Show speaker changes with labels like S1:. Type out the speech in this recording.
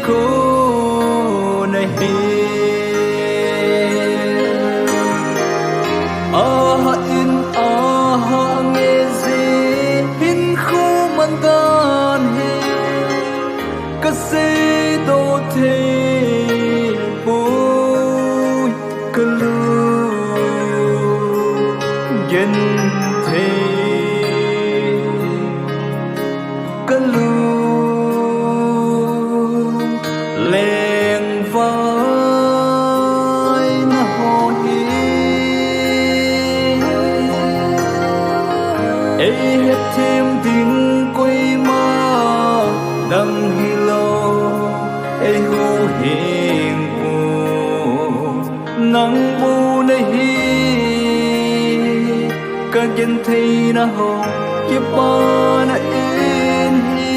S1: cô này in nghe gì hin khu man tan he ka se do the bui ka lu gen the ka lu leng vai na ho hi ai hết thêm tiếng quay ma đằng hi lo ai hu hiền cu nắng bu này hi cả dân thi na ho kia ba na in hi